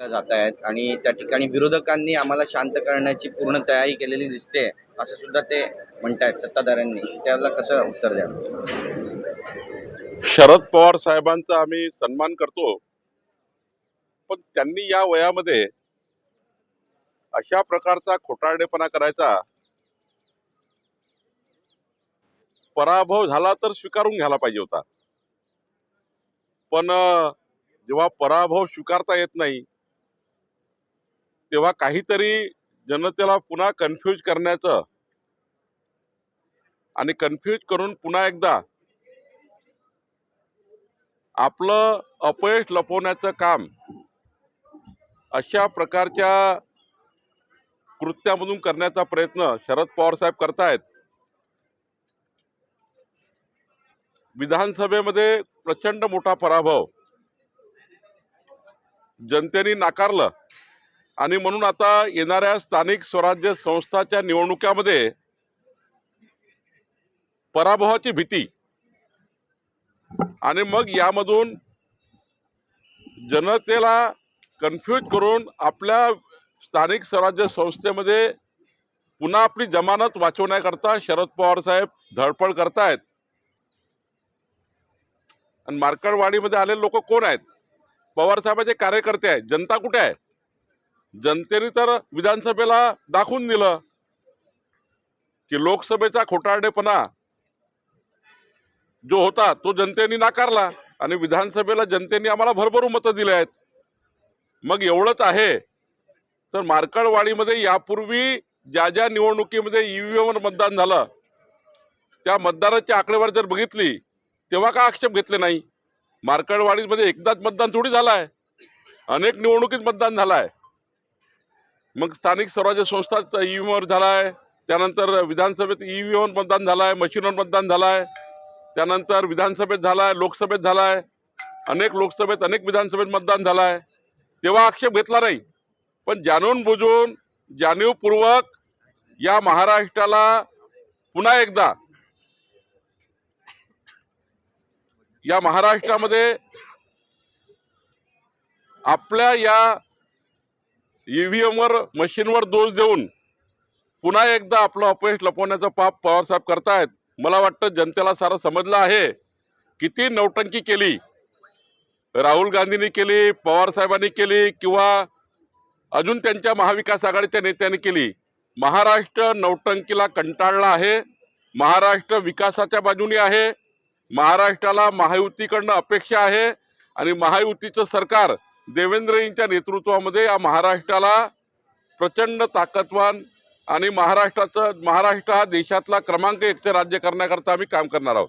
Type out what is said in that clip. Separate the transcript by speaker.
Speaker 1: जात आहेत आणि त्या ठिकाणी विरोधकांनी आम्हाला शांत करण्याची पूर्ण तयारी केलेली दिसते असं सुद्धा ते म्हणतायत सत्ताधाऱ्यांनी. त्याला कसं उत्तर द्या?
Speaker 2: शरद पवार साहेबांचा आम्ही सन्मान करतो, पण त्यांनी या वयामध्ये अशा प्रकारचा खोटारडेपणा करायचा, पराभव झाला तर स्वीकारून घ्यायला पाहिजे होता. पण जेव्हा पराभव स्वीकारता येत नाही तेव्हा काहीतरी जनतेला पुन्हा कन्फ्यूज करण्याचं आणि कन्फ्यूज करून पुन्हा एकदा आपलं अपयश लपवण्याचं काम अशा प्रकारच्या कृत्यामधून करण्याचा प्रयत्न शरद पवार साहेब करतायत. विधानसभेमध्ये प्रचंड मोठा पराभव जनतेने नाकारलं आणि म्हणून आता येणाऱ्या स्थानिक स्वराज्य संस्थाच्या निवडणुकामध्ये पराभवाची भीती आणि मग यामधून जनतेला कन्फ्यूज करून आपल्या स्थानिक स्वराज्य संस्थेमध्ये पुन्हा आपली जमानत वाचवण्याकरता शरद पवार साहेब धडपड करतायत. आणि मार्कडवाडीमध्ये आलेले लोक कोण आहेत? पवार साहेबांचे कार्यकर्ते आहेत. जनता कुठे आहे? जनतेने तर विधानसभेला दाखवून दिलं की लोकसभेचा खोटारडेपणा जो होता तो जनतेने नाकारला आणि विधानसभेला जनतेने आम्हाला भरभरून मतं दिले आहेत. मग एवढंच आहे तर मार्कडवाडीमध्ये यापूर्वी ज्या ज्या निवडणुकीमध्ये ईव्हीएमवर मतदान झालं त्या मतदाराची आकडेवारी जर बघितली तेव्हा का आक्षेप घेतले नाही? मार्कडवाडीमध्ये एकदाच मतदान थोडी झालाय, अनेक निवडणुकीत मतदान झालाय. मग स्थानिक स्वराज्य संस्थात ईव्हीएमवर झालाय, त्यानंतर विधानसभेत ईव्हीएमवर मतदान झालाय, मशीनवर मतदान झालाय, त्यानंतर विधानसभेत झालाय, लोकसभेत झालाय, अनेक लोकसभेत अनेक विधानसभेत मतदान झालाय. तेव्हा आक्षेप घेतला नाही. पण जाणून बुजून जाणीवपूर्वक या महाराष्ट्राला पुन्हा एकदा या महाराष्ट्रामध्ये आपल्या या ईव्हीएमवर मशीनवर दोष देऊन पुन्हा एकदा आपलं अपयश लपवण्याचं पाप पवार साहेब करतायत. मला वाटतं जनतेला सारं समजलं आहे. किती नौटंकी केली राहुल गांधींनी केली, पवार साहेबांनी केली किंवा अजून त्यांच्या महाविकास आघाडीच्या नेत्यांनी केली. महाराष्ट्र नौटंकीला कंटाळला आहे. महाराष्ट्र विकासाच्या बाजूने आहे. महाराष्ट्राला महायुतीकडनं अपेक्षा आहे आणि महायुतीचं सरकार देवेंद्रजींच्या नेतृत्वामध्ये या महाराष्ट्राला प्रचंड ताकदवान आणि महाराष्ट्र हा देशातला क्रमांक 1 राज्य करण्याकरता आम्ही काम करणार आहोत.